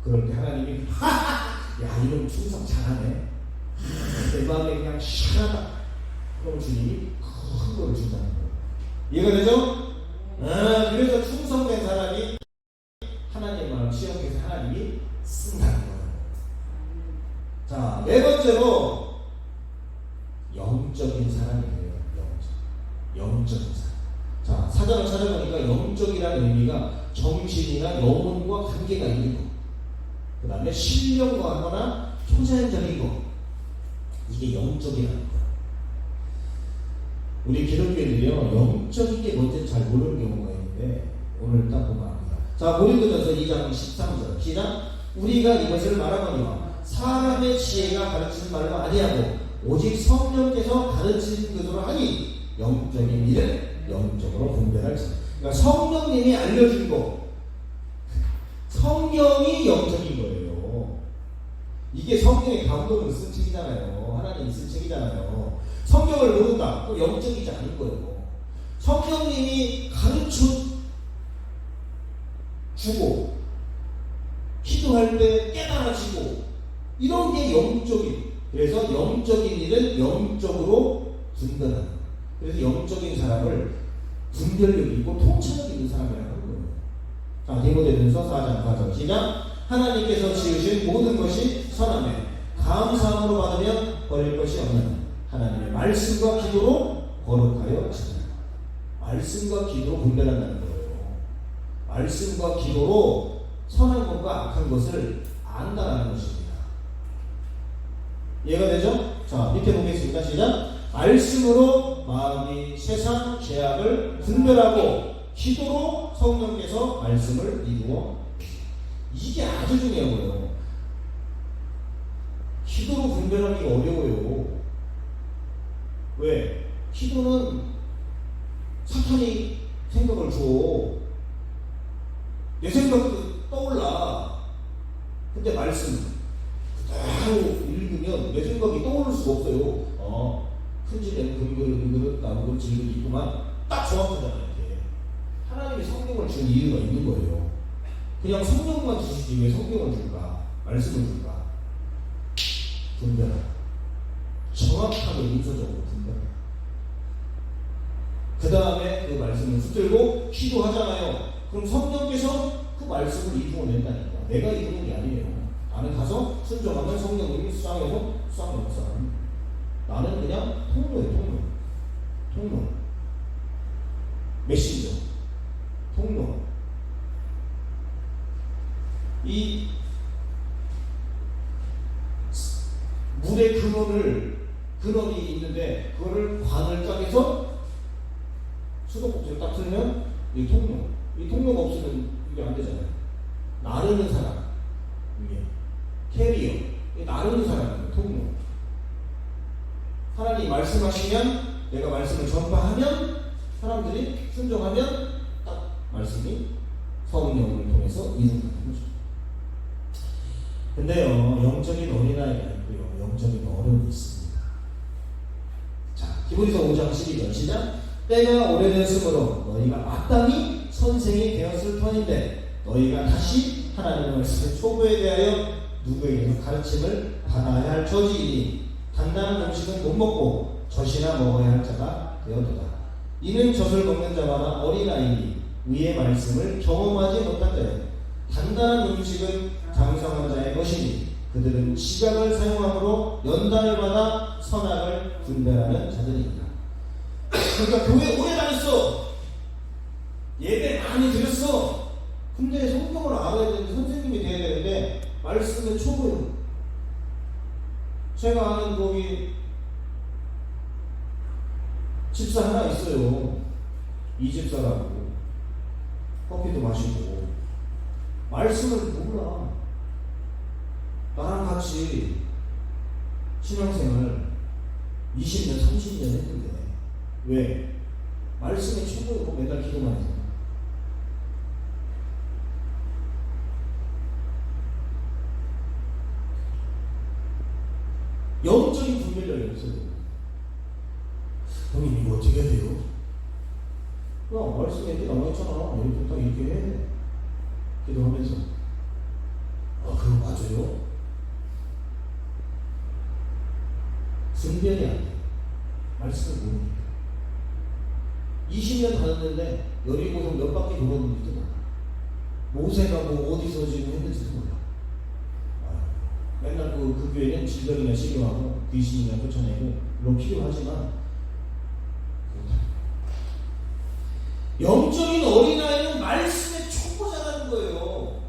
그럴 때 하나님이 야 이놈 충성 잘하네. 내 마음에 그냥 시원하다. 그럼 주님이 큰 걸 준다는 거예요. 이해가 되죠? 그래서 충성된 사람이 하나님의 마음을 시험해서 하나님이 쓴다는 거예요. 자, 네 번째로 영적인 사람이 돼요. 영적인 사람. 자, 사전을 찾아보니까 영적이라는 의미가 정신이나 영혼과 관계가 있는 것, 그 다음에 신령과 하거나 초자연적인 것, 이게 영적이라는 거예요. 우리 기독교인들이요 영적인 게 뭔지 잘 모르는 경우가 있는데 오늘 딱 보면 압니다. 자, 고린도전서 2장 13절 시작. 우리가 이것을 말하거니와 사람의 지혜가 가르치는 말로 아니하고 오직 성령께서 가르치는 것으로 하니 영적인 일을 영적으로 분별할지. 그러니까 성령님이 알려준 거, 성경이 영적인 거예요. 이게 성경의 감동을 쓴 책이잖아요. 하나님이 쓴 책이잖아요. 성경을 모른다. 또 영적이지 않을 거예요. 성령님이 가르쳐 주고 기도할 때 깨달아지고 이런 게 영적인. 그래서 영적인 일은 영적으로 분별하는. 그래서 영적인 사람을 분별력 있고 통찰력 있는 사람이라고 하는 거예요. 자, 디모데전서 4장 4절 시작. 하나님께서 지으신 모든 것이 선하며 감사함으로 받으면 버릴 것이 없는 하나님의 말씀과 기도로 거룩하여 지내라. 말씀과 기도로 분별한다는 거예요. 말씀과 기도로 선한 것과 악한 것을 안다라는 것입니다. 이해가 되죠? 자, 밑에 보겠습니다. 시작. 말씀으로 마음이 세상 죄악을 분별하고 기도로 성령께서 말씀을 이루어. 이게 아주 중요해요. 기도로 분별하기가 어려워요. 왜? 기도는 사탄이 생각을 줘. 내 생각도 떠올라. 근데 말씀 그대로 읽으면 내 생각이 떠오를 수가 없어요. 큰 집에는 금그릇 나무그릇 질그릇 있구만. 딱 정확하잖아요. 하나님이 성경을 준 이유가 있는 거예요. 그냥 성경만 주시지 왜 성경을 줄까? 말씀을 줄까? 분별하라. 정확하게 문서적으로 분별하라. 그 다음에 그 말씀을 붙들고 기도하잖아요. 그럼 성령께서 그 말씀을 이루어낸다니까. 내가 이루는 게 아니에요. 나는 가서 순종하면 성령님이 수상해서 수상 역사를. 나는 그냥 통로예요. 통로. 메신저. 통로. 이 물의 근원이 있는데 그거를 관을 딱 해서 수도꼭지를 딱 틀면 이 통로. 이 통로가 없으면 이게 안 되잖아요. 나르는 사람. 이게 캐리어. 이 나르는 사람이에요. 통로. 하나님이 말씀하시면 내가 말씀을 전파하면 사람들이 순종하면 딱 말씀이 성령을 통해서 이루어가는 거죠. 근데요, 영적인 어린아이가 있고요, 영적인 어른이 있습니다. 자, 히브리서 5장 12절 시작. 때가 오래됐으므로 너희가 마땅히 선생이 되었을 터인데 너희가 다시 하나님의 말씀의 초보에 대하여 누구에게서 가르침을 받아야 할 처지이니 단단한 음식은 못 먹고 젖이나 먹어야 할 자가 되었도다. 이는 젖을 먹는 자마다 어린아이니 위의 말씀을 경험하지 못한 자요. 단단한 음식은 장성한 자의 것이니 그들은 지각을 사용함으로 연단을 받아 선악을 분별하는 자들입니다. 그러니까 교회 오래 다녔어. 예배 많이 드렸어. 근데 성경을 알아야 되는데 선생님이 돼야 되는데 말씀은 초보예요. 제가 아는 거기 집사 하나 있어요. 이 집사라고. 커피도 마시고 말씀을 몰라. 나랑 같이 신앙생활 20년, 30년 했는데 왜? 말씀에 초보고 맨날 기도만 해서. 영적인 분별력이 없어요. 형님 이거 어떻게 해야 돼요? 야, 말씀에 이렇게 나와있잖아. 이렇게 딱 이렇게 해. 기도하면서 그거 맞아요? 분별이 안 돼요. 말씀을 모르니까. 20년 다녔는데 여리고성 몇 바퀴 돌았는지도 몰라. 모세가 뭐 어디서 지금 했는지도 몰라. 맨날 그 교회는 질병이나 치료하고 귀신이나 쫓아내고 물론 필요하지만 영적인 어린아이는 말씀에 초보자라는 거예요.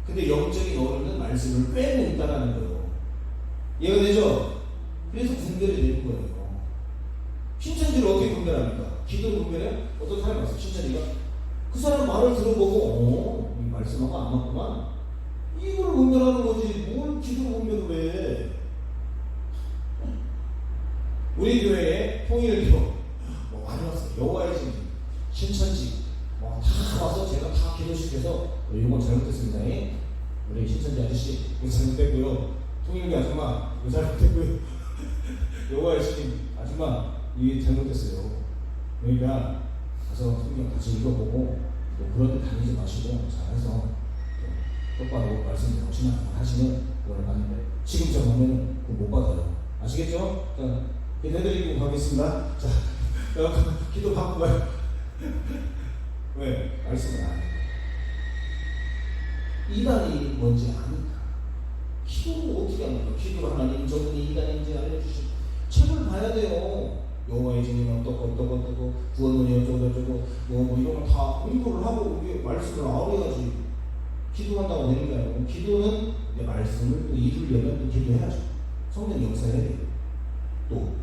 근데 영적인 어른은 말씀을 빼고 있다는 거예요. 이해가 되죠? 그래서 분별이 되는 거예요. 신천지를 어떻게 분별합니까? 기도 분별해? 어떤 사람이 왔어, 신천지가? 그 사람 말을 들어보고 이 말씀하고 안 맞구만. 이걸 분별하는 거지. 뭘 기도 분별을 해? 우리 교회에 통일교 뭐 많이 왔어요. 여호와의 증인, 신천지 뭐 다 와서 제가 다 기도시켜서 이런 건 잘못됐습니다. 우리 신천지 아저씨 이거 잘못됐고요. 통일교 아줌마 이거 잘못됐고요. 여호와의 증인 아줌마 이게 잘못됐어요. 그러니까 가서 성경 같이 읽어보고 뭐 그런 데 다니지 마시고 잘해서 똑바로 말씀 정신을 하시면 그걸 받는데 지금처럼 하면 그거 못 받아요. 아시겠죠? 자, 기도해드리고 가겠습니다. 자, 기도 받고 가요. 왜? 말씀을 안 해요. 이단이 뭔지 아니까. 기도를 어떻게 합니까? 기도를 하나님 저분이 이단인지 알려주시고 책을 봐야 돼요. 여호와의 증인은 어떠고 구원문이 어쩌고 뭐 이런 걸 다 공부를 하고 우리 말씀을 알아야지. 기도한다고 되는 게 아니고 기도는 내 말씀을 또 이루려면 또 기도해야죠. 성령 역사해야 돼요. 또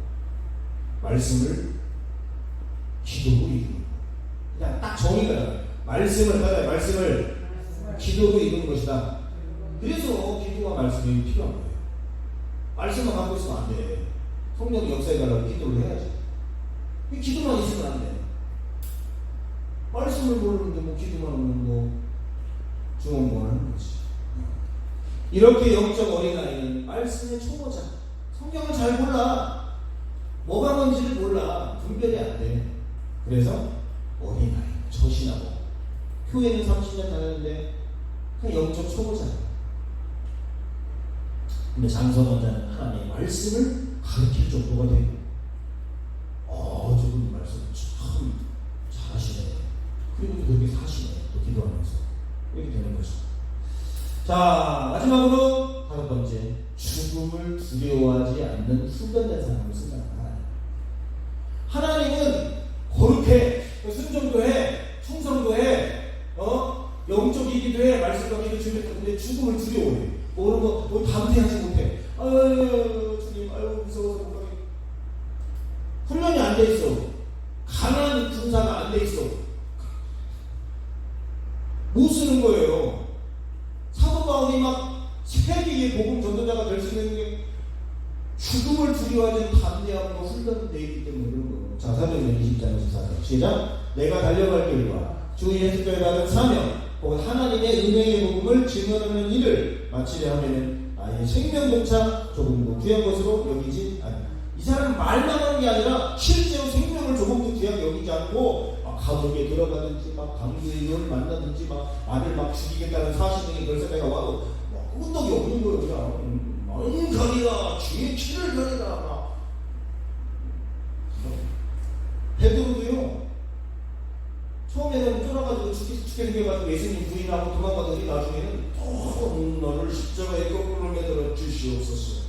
말씀을 기도로 이루는 거. 그냥 딱 정의가 나요. 말씀을 받아야 말씀을 기도로 이루는 것이다. 그래서 기도와 말씀이 필요한 거예요. 말씀만 갖고 있으면 안 돼. 성령 역사해달라고 기도를 해야지. 기도만 있으면 안 돼. 말씀을 모르는데 뭐 기도만 하면 뭐 중원공을 하는 거지. 이렇게 영적 어린아이는 말씀의 초보자. 성경을 잘 몰라. 뭐가 뭔지를 몰라. 분별이 안 돼. 그래서 어린아이, 젖이나고 교회는 30년 다녔는데 그냥 영적 초보자예요. 근데 장성한 자는 하나님의 말씀을 가르칠 정도가 되고 저분 말씀 참 그리고 또 그렇게 사시네. 또 기도하면서. 이렇게 되는 거죠. 자, 마지막으로 다섯 번째. 죽음을 두려워하지 않는 훈련된 사람을 쓴다는 하나님은 거룩해, 순종도 해, 충성도 해, 영적이기도 해, 말씀과 기도 준비했다. 근데 죽음을 두려워해. 그런 거 담대하지 못해. 아유, 주님, 아유, 무서워서 못 가게. 훈련이 안 돼 있어. 강한 군사가 안 돼 있어. 못 쓰는 거예요. 사도 바울이 막 세계의 복음 전도자가 될 수 있는 게 죽음을 두려워하지 담대함과 훈련되어 있기 때문에 그런 거예요. 자, 사도행전 20장 24절 시작. 내가 달려갈 길과 주 예수께서 받은 사명 혹은 하나님의 은혜의 복음을 증언하는 일을 마치려 하면은 나의 생명조차 조금도 귀한 것으로 여기지 않는다. 이 사람은 말만 하는 게 아니라 실제로 생명을 조금도 귀하게 여기지 않고 막 감옥에 들어가든지 막 강도를 만나든지 막 아들 막 죽이겠다는 사신등이 결세가 와도 막 끄떡이 없는 거예요. 그냥 아니 가리라 주의 치를 가리라. 베드로도요 처음에는 쫄아가지고 죽게 생겨가지고 예수님 부인하고 도망가더니 나중에는 너를 십자가에 거꾸로 매달아 주시옵소서.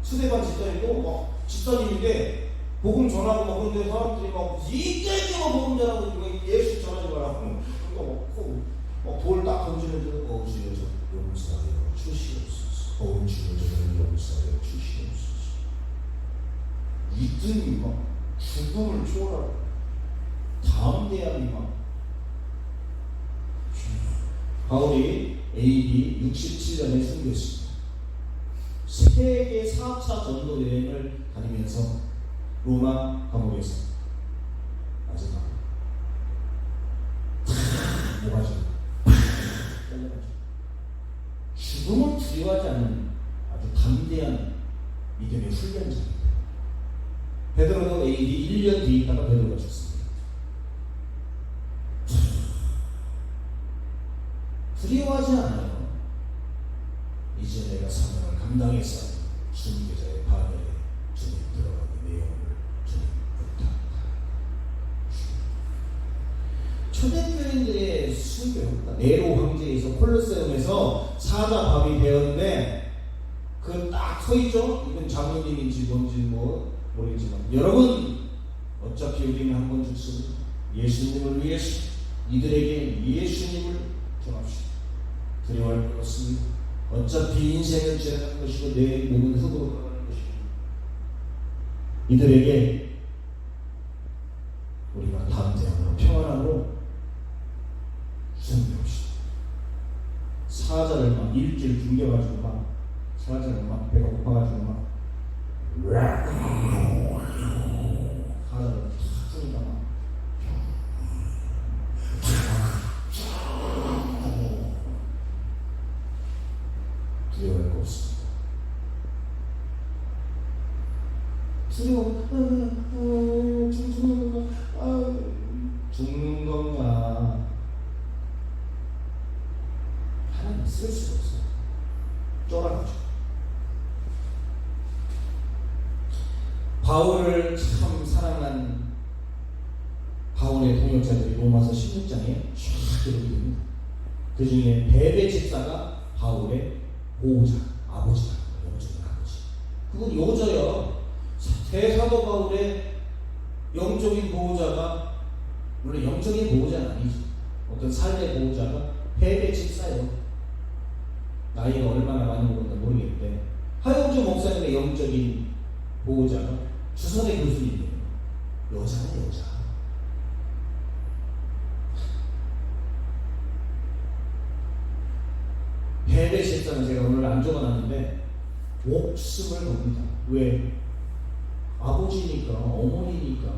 수대반 집사님도 막 집사님인데 복음 전하고 막 그런데 사람들이 막 이때까지만 복음 전하고 예수 전하지 말라고 막 돌 딱 던지면서 주여 저 용서하여 주시옵소서. 주여 저를 용서하여 주시옵소서. 믿음이 막 죽음을 초월하고 담대함이 막 바울이 AD 67년에 순교했습니다. 세계 4차 전도 여행을 다니면서 로마 감옥에서 마지막 모가지로 잘려가지고 죽음을 두려워하지 않는 아주 담대한 믿음의 훈련자입니다. 베드로도 AD 1년 뒤에 있다가 베드로가 죽습니다. 두려워하지 않아요. 이제 내가 사명을 감당했어. 순교자의 바늘에 주님 들어가는 내용을 주님 부탁합니다. 초대교인들의 순교, 네로 황제에서 콜로세움에서 사자밥이 되었는데 그 딱 서있죠? 이건 장로님인지 뭔지 모르겠지만 여러분 어차피 우리는 한 번 죽습니다. 예수님을 위해서 이들에게 예수님을 전합시다. 두려워할 것 없습니다. 어차피 인생은 지나가는 것이고 내 몸은 흙으로 나가는 것이고 이들에게 우리가 담대함으로 평안함으로 순교합시다. 사자를 막 일주일 굶겨가지고 막 사자를 막 배가 고파가지고 막 사자를 탁 푸니까 막 두려워할 거 없습니다. 두려워 죽는 건가? 죽는 건가? 하나님 쓸 수가 없어요. 쫄아가지고 바울을 참 사랑한 바울의 동역자들이 로마서 16장에 쫙 기록이 됩니다. 그 중에 베베 집사가 바울의 보호자, 아버지다. 영적인 아버지. 그건 요저요. 대사도 바울의 영적인 보호자가 물론 영적인 보호자는 아니죠. 어떤 삶의 보호자가 베베 집사요. 나이가 얼마나 많이 먹었나 모르겠는데 하영주 목사님의 영적인 보호자가 주선의 교수님이에요. 여자네 여자. 베베 집사는 제가 오늘 안 적어놨는데 목숨을 겁니다. 왜? 아버지니까 어머니니까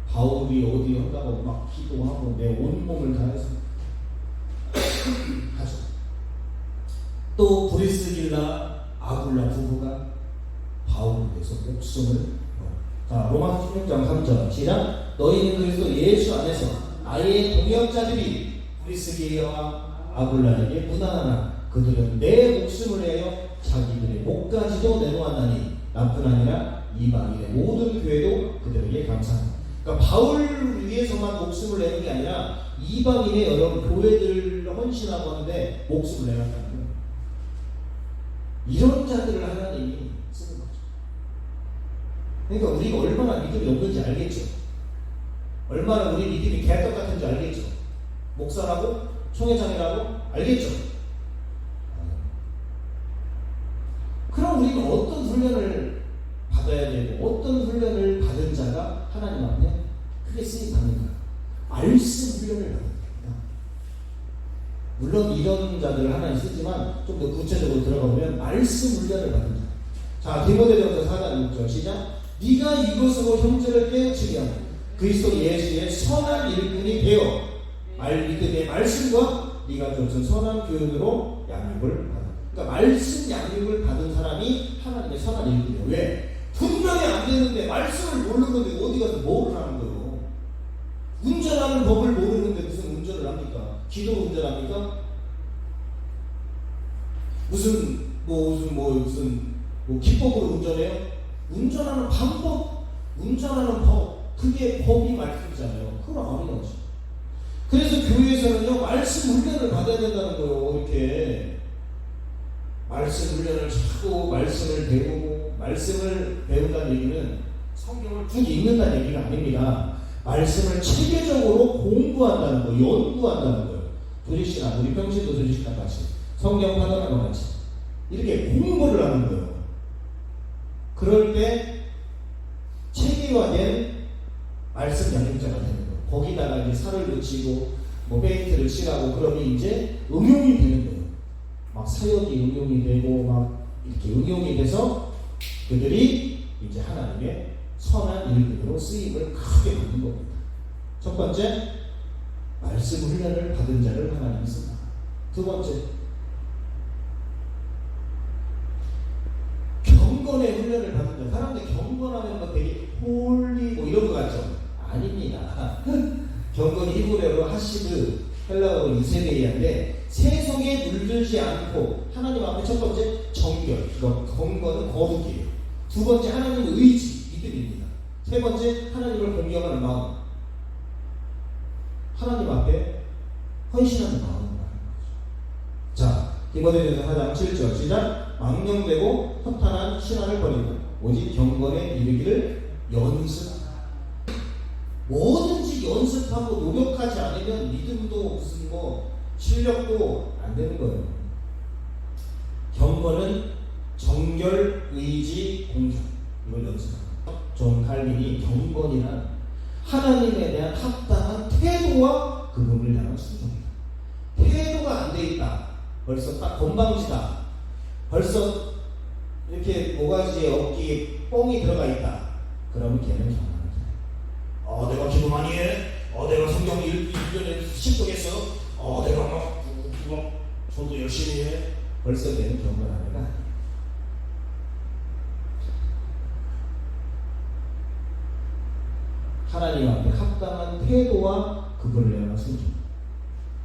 바울이 어디 한다고 막 기도하고 내 온몸을 다해서 하죠. 또 브리스길라 아굴라 부부가 바울을 위해서 목숨을 자 로마서 16장 3절 시작. 너희는 그리스도 예수 안에서 나의 동역자들이 브리스길라와 아굴라에게 무난하나 그들은 내 목숨을 위하여 자기들의 목까지도 내놓았나니 나뿐 아니라 이방인의 모든 교회도 그들에게 감사합니다. 그러니까 바울을 위해서만 목숨을 내는 게 아니라 이방인의 여러 교회들을 헌신하고 하는데 목숨을 내놨다는 거예요. 이런 자들을 하나님이 쓰는 거죠. 그러니까 우리가 얼마나 믿음이 없는지 알겠죠. 얼마나 우리 믿음이 개떡 같은지 알겠죠. 목사라고 총회장이라고 알겠죠. 그럼 우리는 어떤 훈련을 받아야 되고 어떤 훈련을 받은 자가 하나님 앞에 크게 쓰임 받는가? 말씀 훈련을 받는 겁니다. 물론 이런 자들을 하나님 쓰지만 좀 더 구체적으로 들어가 보면 말씀 훈련을 받는 자. 자, 디모데전서 4장 6절 시작. 네가 이것으로 형제를 깨우치게 하고 그리스도 예수의 선한 일꾼이 되어 믿음의 말씀과 네가 줬던 선한 교육으로 양육을 받아. 그러니까 말씀 양육을 받은 사람이 하나님의 선한 일꾼이에요. 왜? 분명히 안 되는데 말씀을 모르는데 어디 가서 뭐를 하는 거예요? 운전하는 법을 모르는데 무슨 운전을 합니까? 기도 운전합니까? 무슨 기법으로 운전해요? 운전하는 방법, 운전하는 법, 그게 법이 말씀이잖아요. 그걸 안 해야지. 그래서 교회에서는요, 말씀 훈련을 받아야 된다는 거예요. 이렇게 말씀 훈련을 자꾸 말씀을 배우고, 말씀을 배운다는 얘기는 성경을 쭉 읽는다는 얘기가 아닙니다. 말씀을 체계적으로 공부한다는 거, 연구한다는 거예요. 조지씨나 우리 평신도 조지씨나 같이 성경 파견하는 같이 이렇게 공부를 하는 거예요. 그럴 때 체계화된 말씀 양육자가 되는 거예요. 거기다가 이제 살을 붙이고 페인트를 칠하고 그러면 이제 응용이 되는 거예요. 막 사역이 응용이 되고 막 이렇게 응용이 돼서 그들이 이제 하나님의 선한 일꾼으로 쓰임을 크게 받는 겁니다. 첫 번째, 말씀 훈련을 받은 자를 하나님이 쓴다. 두 번째, 경건의 훈련을 받은 자. 사람들 경건하면 뭐 되게 홀리 뭐 이런 거 같죠? 아닙니다. 경건이 히브리어로 하시드, 헬라어로 이세베이아인데 세속에 물들지 않고 하나님 앞에 첫 번째 정결, 경건은 거룩이에요. 두 번째 하나님의 의지, 믿음입니다. 세 번째 하나님을 공경하는 마음, 하나님 앞에 헌신하는 마음을 말하는 거죠. 자, 디모데전서 4장 7절 시작. 망령되고 허탄한 신앙을 버리고 오직 경건에 이르기를 연습하라. 뭐든지 연습하고 노력하지 않으면 믿음도 무슨 실력도 안 되는 거예요. 경건은 정결, 의지, 공경, 이걸 연습합니다. 존 칼빈이 경건이란 하나님에 대한 합당한 태도와 그분을 향한 순종이다. 태도가 안 돼 있다. 벌써 딱 건방지다. 벌써 이렇게 모가지에 어깨에 뽕이 들어가 있다. 그러면 걔는 경건이다. 내가 기도 많이 해. 내가 성경 1년에 10도 했어. 내가 막 저도 열심히 해. 벌써 걔는 경건한 애가 아니야. 하나님 앞에 합당한 태도와 그분을 향한 순종.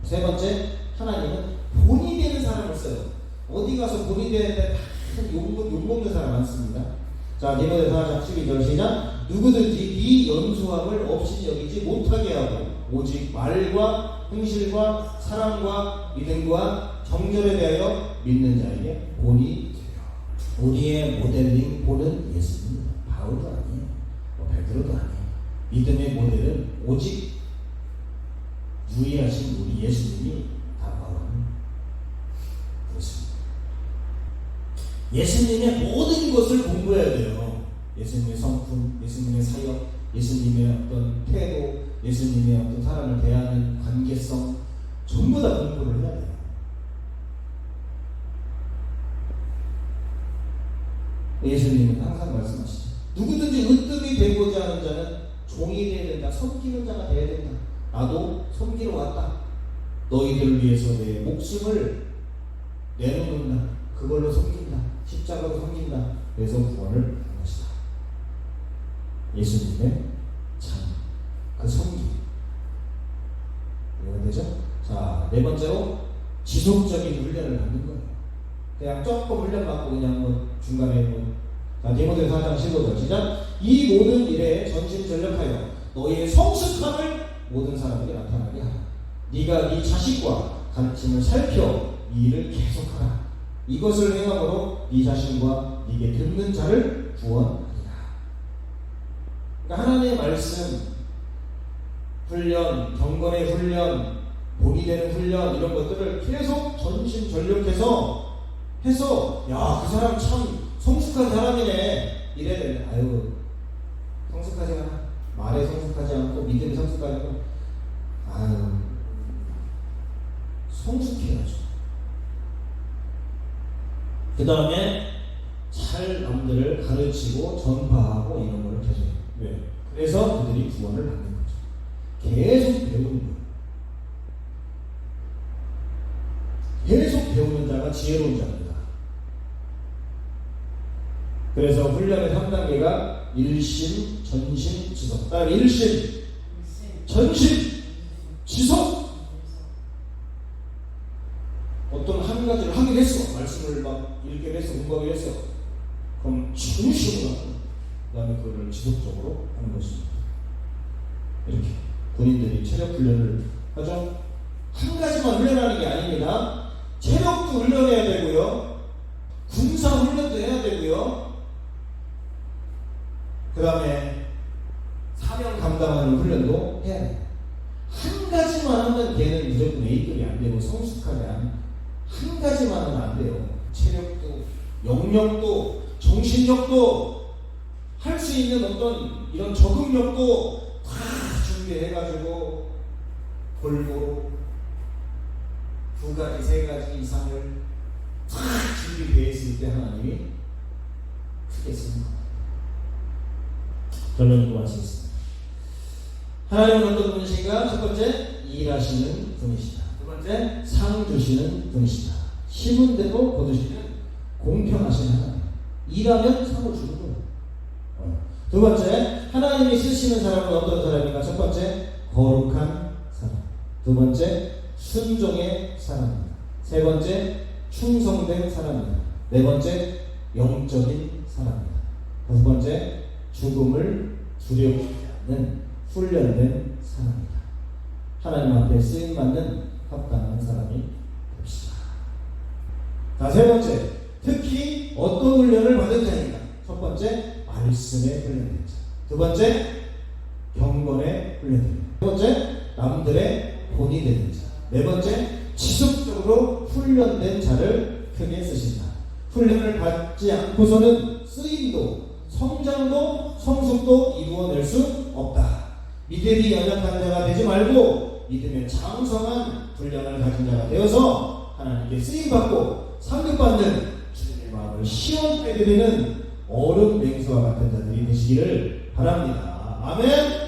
세 번째, 하나님은 본이 되는 사람을 써요. 어디 가서 본이 되는데 다 욕먹는 사람 많습니다. 자, 디모데전서 4장 12절 시작. 누구든지 이 연수함을 없이 여기지 못하게 하고 오직 말과 행실과 사랑과 믿음과 정결에 대하여 믿는 자에게 본이 되려. 우리의 모델링 본은 예수님입니다. 바울도 아니에요. 베드로도 아니에요. 믿음의 모델은 오직 유의하신 우리 예수님이 다가오는 것입니다. 예수님의 모든 것을 공부해야 돼요. 예수님의 성품, 예수님의 사역, 예수님의 어떤 태도, 예수님의 어떤 사람을 대하는 관계성 전부 다 공부를 해야 돼요. 예수님은 항상 말씀하시죠. 누구든지 으뜸이 되고자 하는 자는 종이 되어야 된다. 섬기는 자가 되어야 된다. 나도 섬기러 왔다. 너희들을 위해서 내 목숨을 내놓는다. 그걸로 섬긴다. 십자가로 섬긴다. 그래서 구원을 받는 것이다. 예수님의 참 그 섬김. 이해가 되죠? 자, 네 번째로 지속적인 훈련을 받는 거예요. 그냥 조금 훈련 받고 그냥 중간에 자, 디모데전서 4장 15절 시작. 이 모든 일에 전심전력하여 너의 성숙함을 모든 사람에게 나타나게 하라. 네가 네 자식과 가르침을 살펴 이 일을 계속하라. 이것을 행함으로 네 자신과 네게 듣는 자를 구원하리라. 그러니까 하나님의 말씀, 훈련, 경건의 훈련, 본이 되는 훈련, 이런 것들을 계속 전심전력해서 해서 야, 그 사람 참 성숙한 사람이네 이래야 되는데, 아유, 성숙하지 않아. 말에 성숙하지 않고 믿음에 성숙하지 않고, 아유, 성숙해야죠. 그 다음에 잘 남들을 가르치고 전파하고 이런 거를 계속 해요. 왜? 그래서 그들이 구원을 받는 거죠. 계속 배우는 거예요. 계속 배우는 자가 지혜로운 자입니다. 그래서 훈련의 3단계가 일심, 전심, 지속. 딱 일심, 전심, 지속. 어떤 한 가지를 하긴 했어. 말씀을 막 읽게 했어. 공부하게 했어. 그럼 중심으로 하고 그 다음에 그걸 지속적으로 하는 것입니다. 이렇게 군인들이 체력 훈련을 하죠. 한 가지만 훈련하는 게 아닙니다. 체력도 훈련해야 되고요. 군사 훈련도 해야 되고요. 그 다음에 사명 감당하는 훈련도 해야 돼요. 한 가지만 하면 걔는 무조건 A급이 안 되고 성숙하면 한 가지만 하면 안 돼요. 체력도, 영역도, 정신력도, 할 수 있는 어떤 이런 적응력도 다 준비해가지고 골고루 2가지, 3가지 이상을 다 준비되어 있을 때 하나님이 크게 쓰는 겁니다. 결론으로 마치겠습니다. 하나님은 어떤 분이신가? 첫 번째, 일하시는 분이시다. 두 번째, 상 주시는 분이시다. 심은 대로 거두시는 공평하신 하나님. 일하면 상을 주는 거예요. 두 번째, 하나님이 쓰시는 사람은 어떤 사람인가? 첫 번째, 거룩한 사람. 두 번째, 순종의 사람입니다. 세 번째, 충성된 사람입니다. 네 번째, 영적인 사람입니다. 다섯 번째, 죽음을 두려워하지 않는 훈련된 사람입니다. 하나님 앞에 쓰임받는 합당한 사람이 됩시다. 자, 세 번째, 특히 어떤 훈련을 받은 자입니다. 첫 번째, 말씀에 훈련된 자. 두 번째, 경건에 훈련된 자. 세 번째, 남들의 본이 되는 자. 네 번째, 지속적으로 훈련된 자를 크게 쓰신다. 훈련을 받지 않고서는 쓰임도, 성장도, 성숙도 이루어낼 수 없다. 믿음이 연약한 자가 되지 말고 믿음의 장성한 분량을 가진 자가 되어서 하나님께 쓰임받고 상급받는 주님의 마음을 시원하게 되는 어른 맹수와 같은 자들이 되시기를 바랍니다. 아멘.